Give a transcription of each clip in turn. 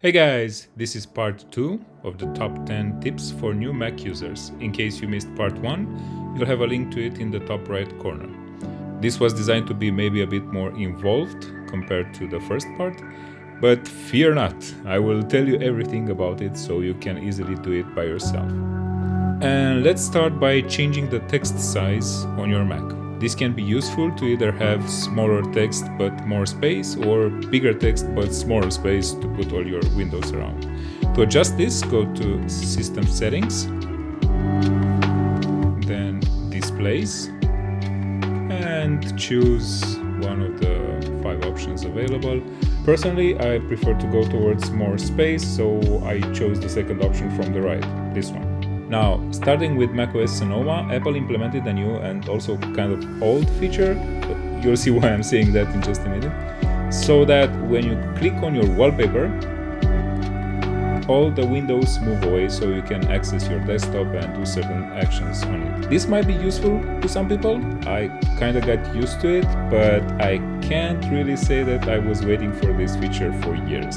Hey guys, this is part 2 of the top 10 tips for new Mac users. In case you missed part 1, you'll have a link to it in the top right corner. This was designed to be maybe a bit more involved compared to the first part, but fear not, I will tell you everything about it so you can easily do it by yourself. And let's start by changing the text size on your Mac. This can be useful to either have smaller text but more space, or bigger text but smaller space to put all your windows around. To adjust this, go to System Settings, then Displays, and choose one of the 5 options available. Personally, I prefer to go towards more space, so I chose the second option from the right, this one. Now, starting with macOS Sonoma, Apple implemented a new and also kind of old feature, but you'll see why I'm saying that in just a minute, so that when you click on your wallpaper, all the windows move away so you can access your desktop and do certain actions on it. This might be useful to some people. I kind of got used to it, but I can't really say that I was waiting for this feature for years.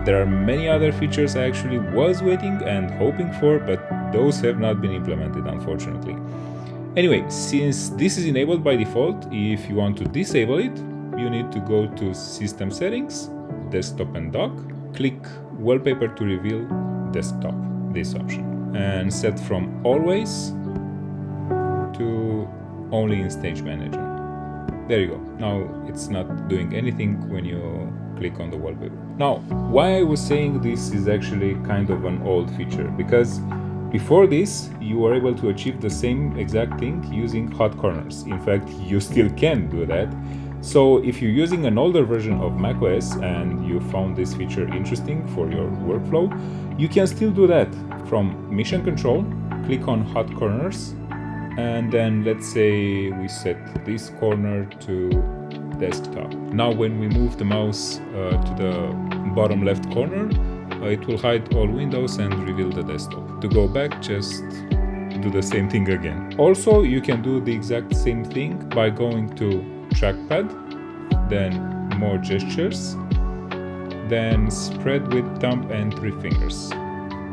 There are many other features I actually was waiting and hoping for, but those have not been implemented, unfortunately. Anyway, since this is enabled by default, if you want to disable it, you need to go to System Settings, Desktop and Dock, click Wallpaper to reveal Desktop, this option, and set from Always to Only in Stage Manager. There you go. Now it's not doing anything when you click on the wallpaper. Now, why I was saying this is actually kind of an old feature, because before this you were able to achieve the same exact thing using hot corners. In fact, you still can do that. So if you're using an older version of macOS and you found this feature interesting for your workflow, you can still do that. From Mission Control, click on Hot Corners, and then let's say we set this corner to desktop. Now when we move the mouse to the bottom left corner, it will hide all windows and reveal the desktop. To go back, just do the same thing again. Also, you can do the exact same thing by going to Trackpad, then More Gestures, then Spread with Thumb and 3 fingers,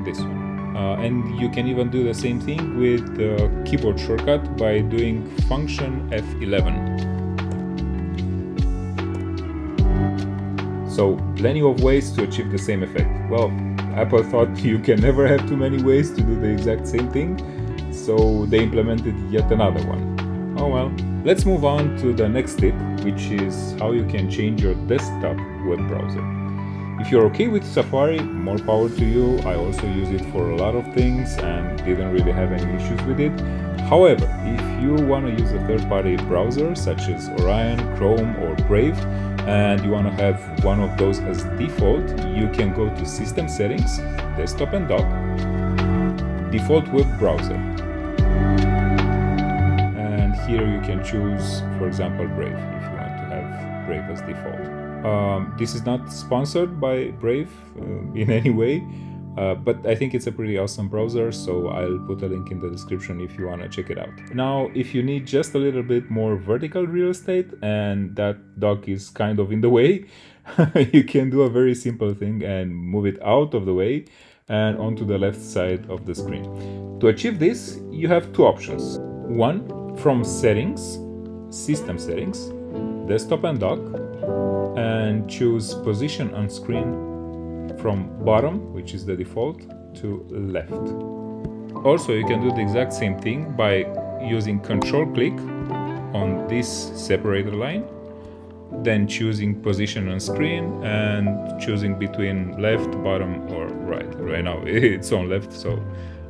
this one. And you can even do the same thing with the keyboard shortcut by doing Function F11. So, plenty of ways to achieve the same effect. Well, Apple thought you can never have too many ways to do the exact same thing, so they implemented yet another one. Oh well. Let's move on to the next tip, which is how you can change your desktop web browser. If you're okay with Safari, more power to you. I also use it for a lot of things and didn't really have any issues with it. However, if you want to use a third-party browser such as Orion, Chrome or Brave, and you want to have one of those as default, you can go to System Settings, Desktop and Dock, Default Web Browser. And here you can choose, for example, Brave, if you want to have Brave as default. This is not sponsored by Brave in any way, but I think it's a pretty awesome browser, so I'll put a link in the description if you want to check it out. Now, if you need just a little bit more vertical real estate and that dock is kind of in the way, you can do a very simple thing and move it out of the way and onto the left side of the screen. To achieve this, you have 2 options. One, from Settings, System Settings, Desktop and Dock, and choose Position on Screen from bottom, which is the default, to left. Also, you can do the exact same thing by using Control-click on this separator line, then choosing Position on Screen and choosing between left, bottom or right. Right now it's on left, so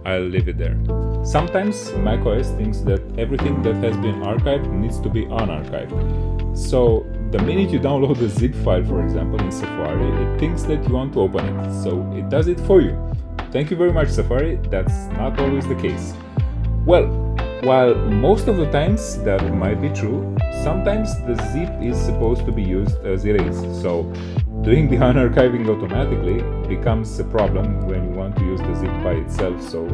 I'll leave it there. Sometimes macOS thinks that everything that has been archived needs to be unarchived. So the minute you download a zip file, for example, in Safari, it thinks that you want to open it, so it does it for you. Thank you very much, Safari. That's not always the case. Well, while most of the times that might be true, sometimes the zip is supposed to be used as it is. So doing the unarchiving automatically becomes a problem when you want to use the zip by itself, so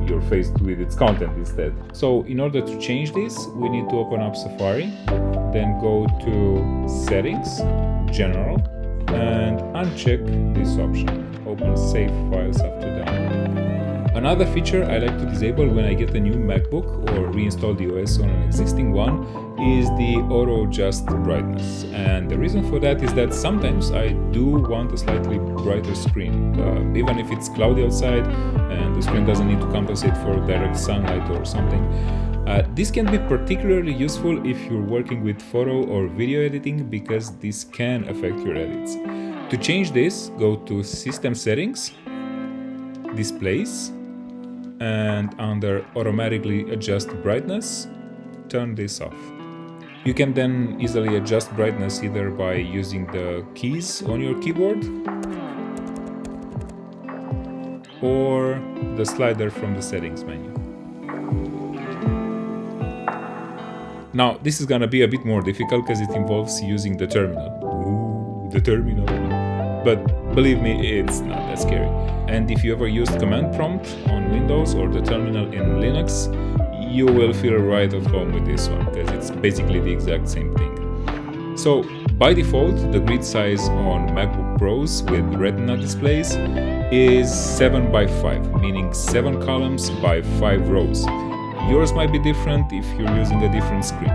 you're faced with its content instead. So in order to change this, we need to open up Safari, then go to Settings, General, and uncheck this option. Open save files up to down. Another feature I like to disable when I get a new MacBook or reinstall the OS on an existing one is the auto adjust brightness. And the reason for that is that sometimes I do want a slightly brighter screen, even if it's cloudy outside and the screen doesn't need to compensate for direct sunlight or something. This can be particularly useful if you're working with photo or video editing, because this can affect your edits. To change this, go to System Settings, Displays, and under Automatically Adjust Brightness, turn this off. You can then easily adjust brightness either by using the keys on your keyboard or the slider from the settings menu. Now, this is gonna be a bit more difficult because it involves using the terminal. Ooh, the terminal. But believe me, it's not that scary. And if you ever used command prompt on Windows or the terminal in Linux, you will feel right at home with this one, because it's basically the exact same thing. So, by default, the grid size on MacBook Pros with Retina displays is 7 by 5, meaning 7 columns by 5 rows. Yours might be different if you're using a different screen,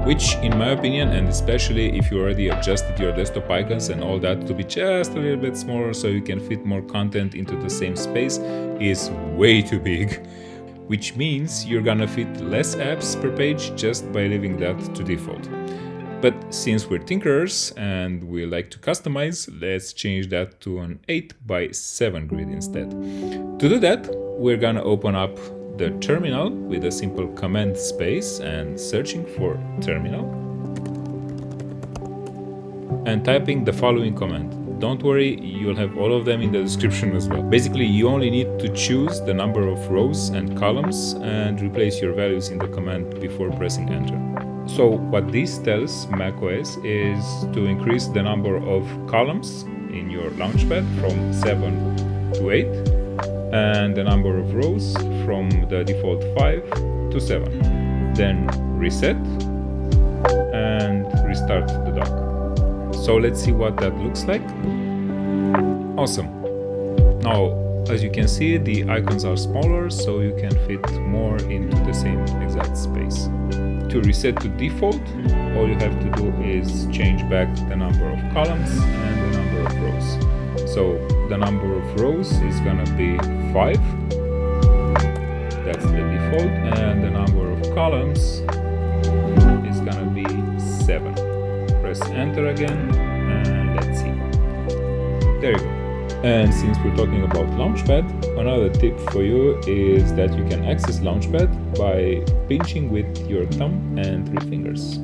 which, in my opinion, and especially if you already adjusted your desktop icons and all that to be just a little bit smaller so you can fit more content into the same space, is way too big. Which means you're gonna fit less apps per page just by leaving that to default. But since we're tinkerers and we like to customize, let's change that to an 8 by 7 grid instead. To do that, we're gonna open up the terminal with a simple command space and searching for terminal and typing the following command. Don't worry, you'll have all of them in the description as well. Basically, you only need to choose the number of rows and columns and replace your values in the command before pressing enter. So what this tells macOS is to increase the number of columns in your Launchpad from 7 to 8 and the number of rows from the default 5 to 7. Then reset and restart the dock. So let's see what that looks like. Awesome. Now, as you can see, the icons are smaller, so you can fit more into the same exact space. To reset to default, all you have to do is change back the number of columns and the number of rows. So the number of rows is gonna be 5. That's the default, and the number of columns is gonna be 7. Press enter again, and let's see. There you go. And since we're talking about Launchpad, another tip for you is that you can access Launchpad by pinching with your thumb and 3 fingers.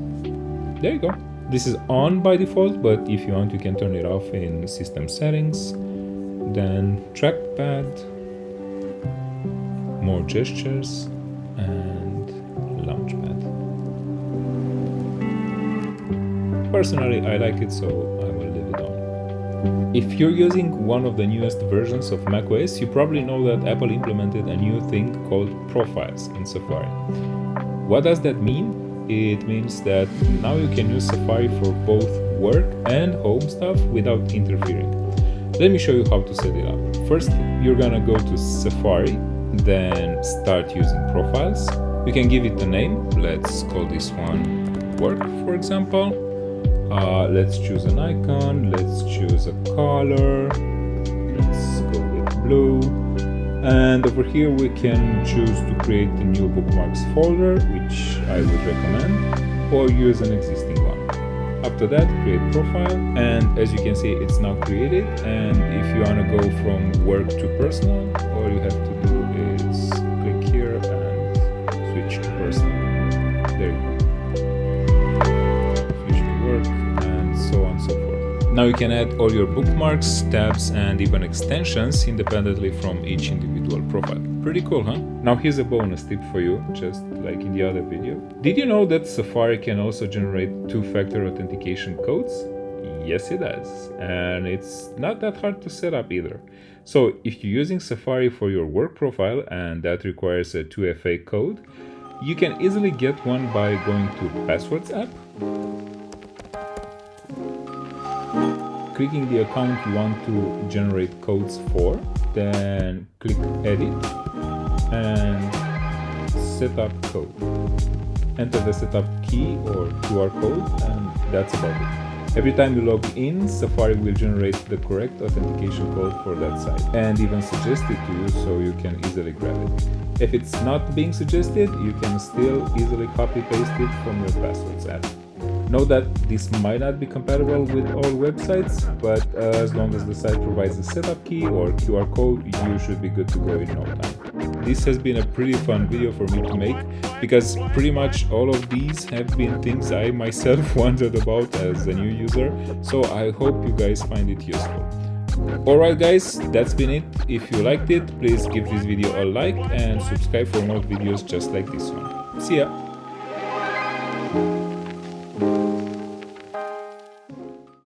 There you go. This is on by default, but if you want, you can turn it off in System Settings, then Trackpad, More Gestures, and Launchpad. Personally, I like it, so I will leave it on. If you're using one of the newest versions of macOS, you probably know that Apple implemented a new thing called Profiles in Safari. What does that mean? It means that now you can use Safari for both work and home stuff without interfering. Let me show you how to set it up. First, you're gonna go to Safari, then start using Profiles. You can give it a name. Let's call this one Work, for example. Let's choose an icon, let's choose a color, let's go with blue, and over here we can choose to create a new bookmarks folder, which I would recommend, or use an existing one. After that, create profile, and as you can see, it's now created, and if you want to go from work to personal, all you have to do is click here and switch to personal. There you go. So on and so forth. Now you can add all your bookmarks, tabs, and even extensions independently from each individual profile. Pretty cool, huh? Now here's a bonus tip for you, just like in the other video. Did you know that Safari can also generate 2-factor authentication codes? Yes, it does. And it's not that hard to set up either. So if you're using Safari for your work profile and that requires a 2FA code, you can easily get one by going to Passwords app, clicking the account you want to generate codes for, then click Edit and Set up code. Enter the setup key or QR code, and that's about it. Every time you log in, Safari will generate the correct authentication code for that site and even suggest it to you so you can easily grab it. If it's not being suggested, you can still easily copy-paste it from your passwords app. Know that this might not be compatible with all websites, but as long as the site provides a setup key or QR code, you should be good to go in no time. This has been a pretty fun video for me to make, because pretty much all of these have been things I myself wondered about as a new user, so I hope you guys find it useful. Alright guys, that's been it. If you liked it, please give this video a like and subscribe for more videos just like this one. See ya!